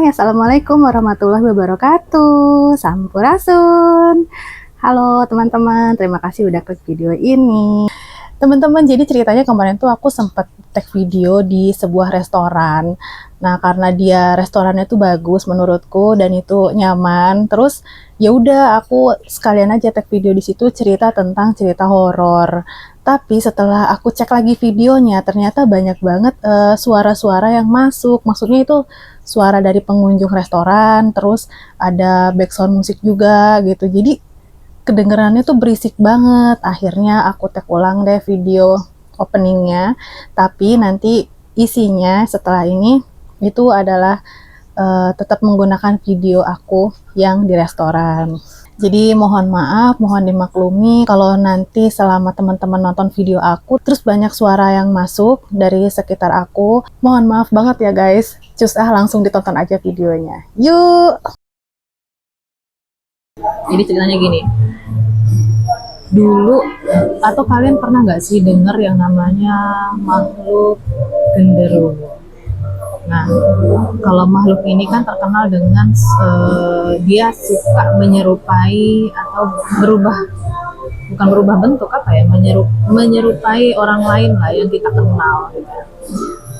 Assalamualaikum warahmatullahi wabarakatuh. Sampurasun. Halo teman-teman, terima kasih udah klik video ini. Teman-teman, jadi ceritanya kemarin tuh aku sempat tag video di sebuah restoran. Nah, karena dia restorannya tuh bagus menurutku dan itu nyaman. Terus ya udah aku sekalian aja tag video di situ cerita tentang cerita horor. Tapi setelah aku cek lagi videonya, ternyata banyak banget suara-suara yang masuk. Maksudnya itu suara dari pengunjung restoran, terus ada background musik juga gitu. Jadi kedengerannya tuh berisik banget. Akhirnya aku tag ulang deh video openingnya. Tapi nanti isinya setelah ini itu adalah tetap menggunakan video aku yang di restoran. Jadi mohon maaf, mohon dimaklumi kalau nanti selama teman-teman nonton video aku terus banyak suara yang masuk dari sekitar aku. Mohon maaf banget ya guys. Cus langsung ditonton aja videonya. Yuk! Jadi ceritanya gini. Dulu atau kalian pernah nggak sih denger yang namanya makhluk genderuwo? Nah, kalau makhluk ini kan terkenal dengan dia suka menyerupai atau bukan berubah bentuk apa ya, menyerupai orang lain lah yang kita kenal gitu.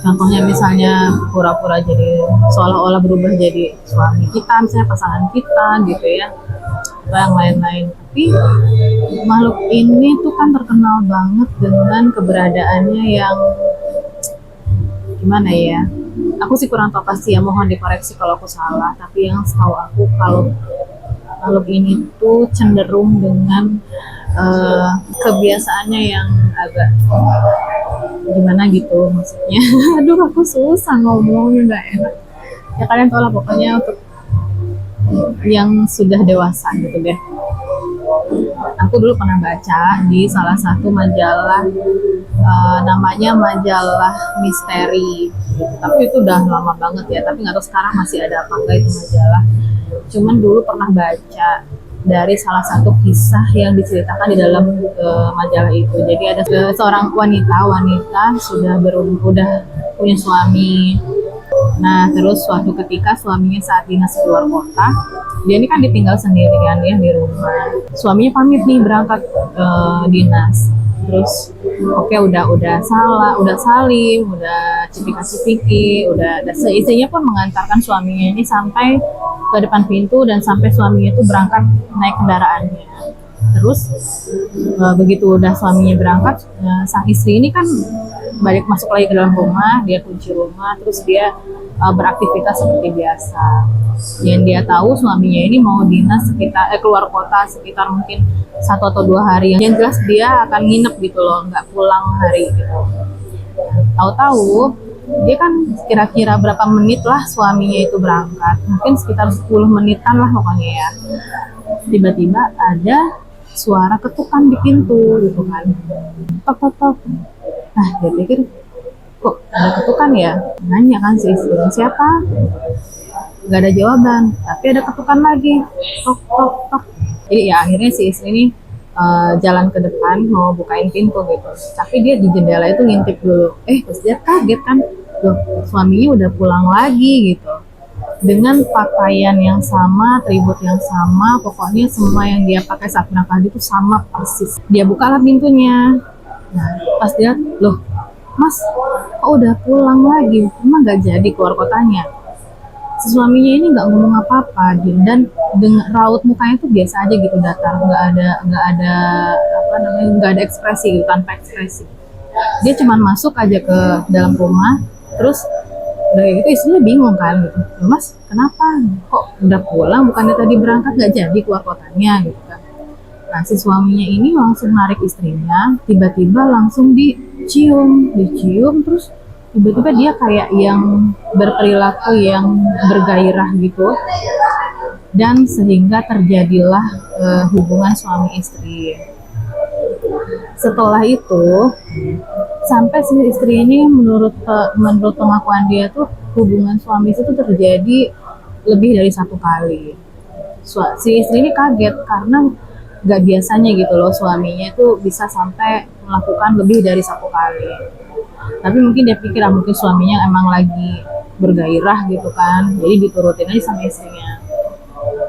Contohnya misalnya pura-pura jadi seolah-olah berubah jadi suami kita, misalnya pasangan kita gitu ya, atau yang lain-lain. Tapi makhluk ini tuh kan terkenal banget dengan keberadaannya yang gimana ya, aku sih kurang tahu pasti ya, mohon dikoreksi kalau aku salah. Tapi yang setahu aku kalau makhluk ini tuh cenderung dengan kebiasaannya yang agak gimana gitu maksudnya. Aduh, aku susah ngomongnya, nggak enak ya, kalian tahu lah pokoknya untuk yang sudah dewasa gitu deh. Aku dulu pernah baca di salah satu majalah, namanya majalah misteri, tapi itu udah lama banget ya, tapi nggak tahu sekarang masih ada apa enggak itu majalah. Cuman dulu pernah baca dari salah satu kisah yang diceritakan di dalam majalah itu. Jadi ada seorang wanita udah punya suami. Nah, terus suatu ketika suaminya saat dinas keluar kota, dia ini kan ditinggal sendirian ya di rumah. Suaminya pamit nih berangkat dinas. Terus oke, udah salim, udah cipika-cipiki, udah seisinya pun mengantarkan suaminya ini sampai ke depan pintu dan sampai suaminya itu berangkat naik kendaraannya. Terus begitu udah suaminya berangkat, sang istri ini kan balik masuk lagi ke dalam rumah, dia kunci rumah, terus dia beraktivitas seperti biasa. Yang dia tahu suaminya ini mau dinas sekitar keluar kota sekitar mungkin 1 atau 2 hari. Yang jelas dia akan nginep gitu loh, nggak pulang hari gitu. Tahu-tahu dia kan kira-kira berapa menit lah suaminya itu berangkat, mungkin sekitar 10 menitan lah pokoknya ya. Tiba-tiba ada suara ketukan di pintu gitu kan, tok tok tok. Nah, dia pikir kok ada ketukan ya, nanya kan si istri, siapa? Gak ada jawaban, tapi ada ketukan lagi, tok tok tok. Jadi ya akhirnya si istri ini jalan ke depan mau bukain pintu gitu, tapi dia di jendela itu ngintip dulu. Terus dia kaget kan, loh suaminya udah pulang lagi gitu, dengan pakaian yang sama, atribut yang sama, pokoknya semua yang dia pakai saat berangkat itu sama persis. Dia bukalah pintunya. Nah, pas dia, loh mas kok udah pulang lagi, emang gak jadi keluar kotanya? Si suaminya ini nggak ngomong apa-apa, dan dengan raut mukanya tuh biasa aja gitu, datar, nggak ada ekspresi gitu, tanpa ekspresi. Dia cuman masuk aja ke dalam rumah, terus dari itu istrinya bingung kan gitu, mas kenapa kok udah pulang, bukannya tadi berangkat nggak jadi keluar kotanya gitu kan. Nah, si suaminya ini langsung narik istrinya, tiba-tiba langsung dicium, terus tiba-tiba dia kayak yang berperilaku yang bergairah gitu, dan sehingga terjadilah hubungan suami istri. Setelah itu sampai si istri ini menurut pengakuan dia tuh hubungan suami istri itu terjadi lebih dari 1 kali. Si istri ini kaget karena gak biasanya gitu loh suaminya itu bisa sampai melakukan lebih dari 1 kali. Tapi mungkin dia pikir mungkin suaminya emang lagi bergairah gitu kan, jadi diturutin aja sama istrinya.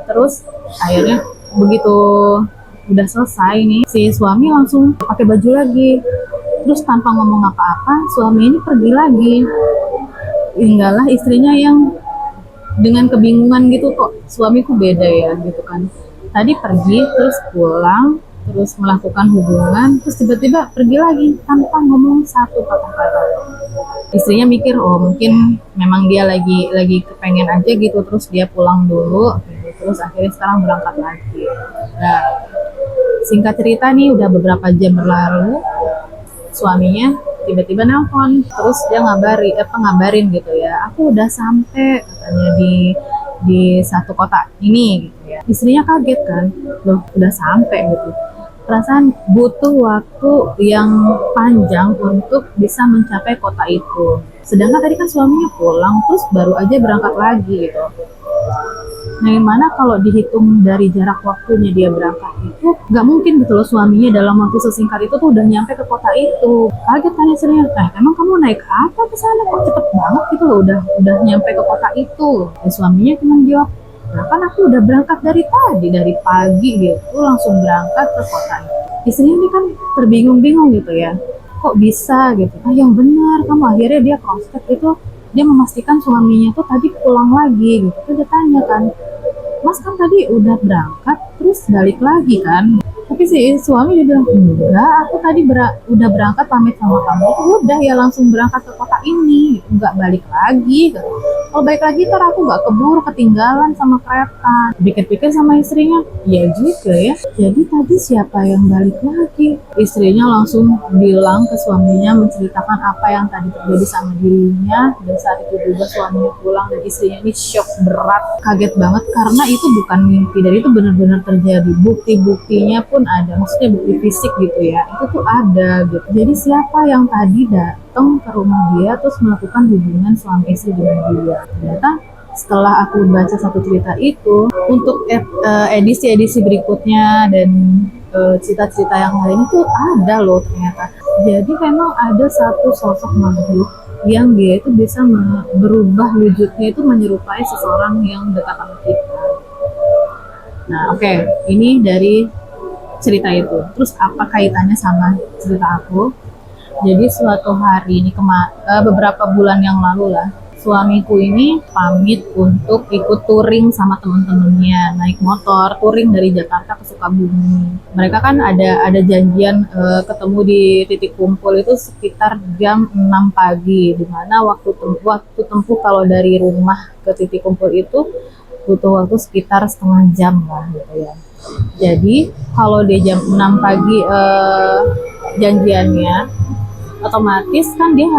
Terus akhirnya begitu udah selesai nih, si suami langsung pakai baju lagi, terus tanpa ngomong apa-apa suami ini pergi lagi. Tinggallah istrinya yang dengan kebingungan gitu, kok suamiku beda ya gitu kan, tadi pergi terus pulang terus melakukan hubungan terus tiba-tiba pergi lagi tanpa ngomong satu patah kata. Istrinya mikir, oh mungkin memang dia lagi kepengen aja gitu, terus dia pulang dulu gitu. Terus akhirnya sekarang berangkat lagi. Nah, singkat cerita nih udah beberapa jam berlalu, suaminya tiba-tiba nelpon, terus dia ngabarin gitu ya, aku udah sampai katanya di satu kota ini gitu ya. Istrinya kaget kan, loh udah sampai gitu. Perasaan butuh waktu yang panjang untuk bisa mencapai kota itu. Sedangkan tadi kan suaminya pulang terus baru aja berangkat lagi gitu. Nah, gimana kalau dihitung dari jarak waktunya dia berangkat itu, nggak mungkin gitu loh suaminya dalam waktu sesingkat itu tuh udah nyampe ke kota itu. Kaget tanya istrinya, emang kamu naik apa ke sana kok cepet banget gitu loh, udah nyampe ke kota itu. Dan suaminya cuma jawab, nah kan aku udah berangkat dari tadi, dari pagi gitu, langsung berangkat ke kota itu. Istrinya ini kan terbingung-bingung gitu ya, kok bisa gitu. Yang benar kamu. Akhirnya dia cross check itu, dia memastikan suaminya tuh tadi pulang lagi gitu. Dia tanya kan, Mas kan tadi udah berangkat terus balik lagi kan? Tapi si suami dia bilang, enggak, aku tadi udah berangkat pamit sama kamu, udah ya langsung berangkat ke kota ini, nggak balik lagi. Kalau balik lagi ntar aku nggak keburu ketinggalan sama kereta. Pikir-pikir sama istrinya, iya juga ya. Jadi tadi siapa yang balik lagi? Istrinya langsung bilang ke suaminya, menceritakan apa yang tadi terjadi sama dirinya. Dan saat itu juga suaminya pulang dan istrinya ini shock berat, kaget banget karena itu bukan mimpi dan itu benar-benar terjadi. Bukti-buktinya pun ada, maksudnya bukti fisik gitu ya, itu tuh ada gitu. Jadi siapa yang tadi datang ke rumah dia terus melakukan hubungan suami istri dengan dia? Ternyata setelah aku baca satu cerita itu, untuk edisi-edisi berikutnya dan cerita-cerita yang lain itu ada loh ternyata. Jadi memang ada satu sosok makhluk yang dia itu bisa berubah wujudnya itu menyerupai seseorang yang dekat sama kita. Nah, oke, ini dari cerita itu. Terus apa kaitannya sama cerita aku? Jadi suatu hari ini beberapa bulan yang lalu lah, suamiku ini pamit untuk ikut touring sama teman-temannya, naik motor touring dari Jakarta ke Sukabumi. Mereka kan ada janjian ketemu di titik kumpul itu sekitar jam 6 pagi, dimana waktu tempuh kalau dari rumah ke titik kumpul itu butuh waktu sekitar setengah jam lah gitu ya. Jadi kalau di jam 6 pagi janjiannya, otomatis kan dia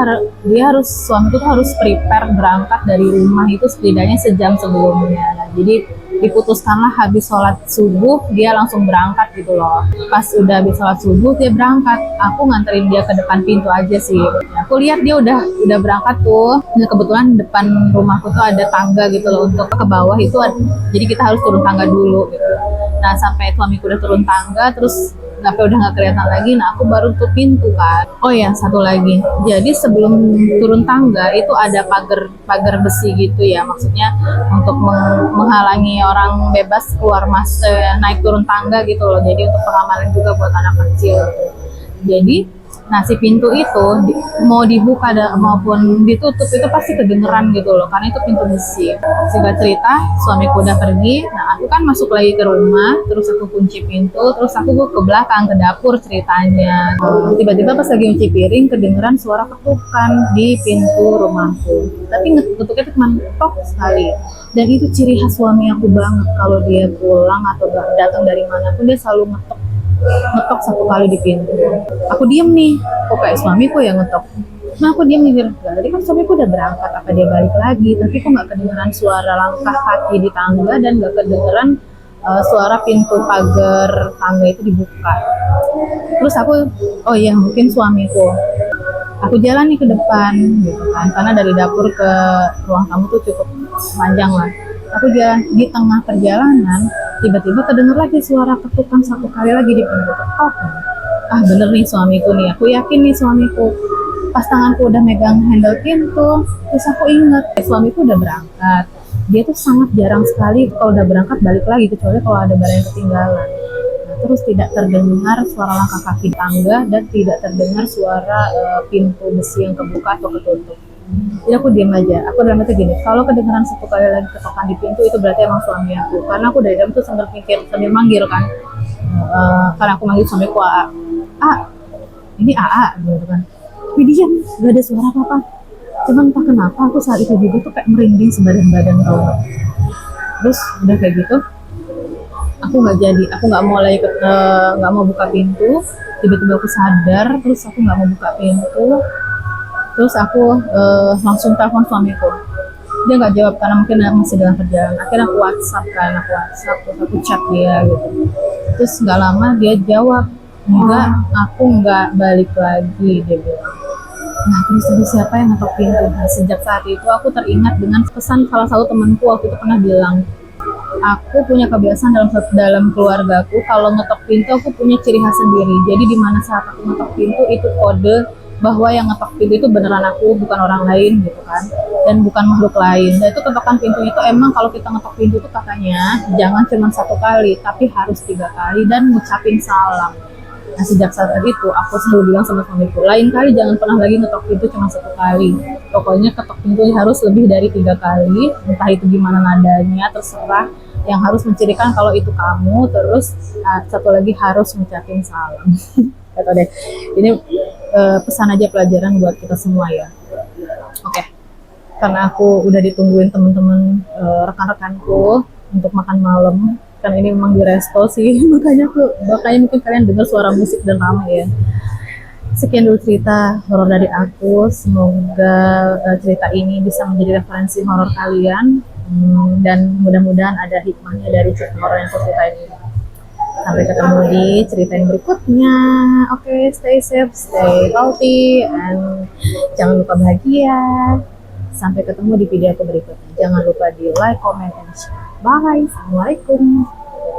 harus suami itu harus prepare berangkat dari rumah itu setidaknya sejam sebelumnya. Nah, jadi diputuskanlah habis sholat subuh dia langsung berangkat gitu loh. Pas udah habis sholat subuh dia berangkat, aku nganterin dia ke depan pintu aja sih. Aku lihat dia udah berangkat tuh. Nah, kebetulan depan rumahku tuh ada tangga gitu loh, untuk ke bawah itu jadi kita harus turun tangga dulu gitu. Nah, sampai suamiku udah turun tangga terus sampai udah nggak kelihatan lagi, nah aku baru tutup pintu kan. Oh ya, satu lagi, jadi sebelum turun tangga itu ada pagar besi gitu ya, maksudnya untuk menghalangi orang bebas keluar naik turun tangga gitu loh, jadi untuk pengamanan juga buat anak kecil. Jadi nah si pintu itu mau dibuka maupun ditutup itu pasti kedengeran gitu loh, karena itu pintu besi. Singkat cerita, suamiku udah pergi, nah aku kan masuk lagi ke rumah, terus aku kunci pintu, terus aku ke belakang ke dapur ceritanya. Tiba-tiba pas lagi nyuci piring kedengeran suara ketukan di pintu rumahku, tapi ketuknya itu cuma tok sekali. Dan itu ciri khas suami aku banget, kalau dia pulang atau datang dari manapun dia selalu ngetok satu kali di pintu. Aku diem nih, kok kayak suamiku yang ngetok. Nah aku diem mikir, tadi kan suamiku udah berangkat, apa dia balik lagi? Tapi kok nggak kedengeran suara langkah kaki di tangga dan nggak kedengeran suara pintu pagar tangga itu dibuka. Terus aku, oh iya mungkin suamiku. Aku jalan nih ke depan gitu kan, karena dari dapur ke ruang tamu tuh cukup panjang lah. Aku jalan di tengah perjalanan, tiba-tiba kedenger lagi suara ketukan satu kali lagi di pintu. Bener nih suamiku nih, aku yakin nih suamiku. Pas tanganku udah megang handle pintu, terus aku inget suamiku udah berangkat. Dia tuh sangat jarang sekali kalau udah berangkat balik lagi, kecuali kalau ada barang yang ketinggalan. Nah, terus tidak terdengar suara langkah kaki tangga dan tidak terdengar suara pintu besi yang kebuka atau ketutup. Jadi aku diam aja. Aku dalam hati gini, kalau kedengaran satu kali lagi ketokan di pintu itu berarti emang suami aku. Karena aku dari dalam tuh sambil mikir, sambil manggil kan. Karena aku manggil suamiku AA. A, ini AA gitu kan. Tapi diam, gak ada suara apa-apa. Cuman entah kenapa aku saat itu juga tuh kayak merinding sebadan-badan tau. Terus udah kayak gitu, aku nggak mau buka pintu. Tiba-tiba aku sadar, terus aku nggak mau buka pintu. Terus aku langsung telepon suamiku. Dia nggak jawab karena mungkin masih dalam perjalanan. Akhirnya aku WhatsApp, terus aku chat dia gitu. Terus nggak lama dia jawab, enggak, aku nggak balik lagi, dia bilang. Nah, terus tadi siapa yang ngetok pintu? Nah, sejak saat itu aku teringat dengan pesan salah satu temanku waktu itu pernah bilang, aku punya kebiasaan dalam keluargaku, kalau ngetok pintu aku punya ciri khas sendiri. Jadi di mana saat aku ngetok pintu itu kode bahwa yang ngetok pintu itu beneran aku, bukan orang lain gitu kan, dan bukan makhluk lain. Dan itu ketokan pintu itu emang kalau kita ngetok pintu itu katanya jangan cuma 1 kali, tapi harus 3 kali dan ngucapin salam. Nah, sejak saat itu aku selalu bilang sama suamiku, lain kali jangan pernah lagi ngetok pintu cuma 1 kali. Pokoknya ketok pintu harus lebih dari 3 kali, entah itu gimana nadanya terserah. Yang harus mencirikan kalau itu kamu, terus satu lagi harus ngucapin salam. Kata deh, ini pesan aja pelajaran buat kita semua ya. Oke, karena aku udah ditungguin teman-teman rekan-rekanku untuk makan malam. Karena ini memang di resto sih, makanya mungkin kalian dengar suara musik dan ramai ya. Sekian dulu cerita horor dari aku. Semoga cerita ini bisa menjadi referensi horor kalian, dan mudah-mudahan ada hikmahnya dari cerita horor yang aku ceritain ini. Sampai ketemu di cerita yang berikutnya. Oke, stay safe, stay healthy, and jangan lupa bahagia. Sampai ketemu di video aku berikutnya. Jangan lupa di like, comment, and share. Bye. Assalamualaikum.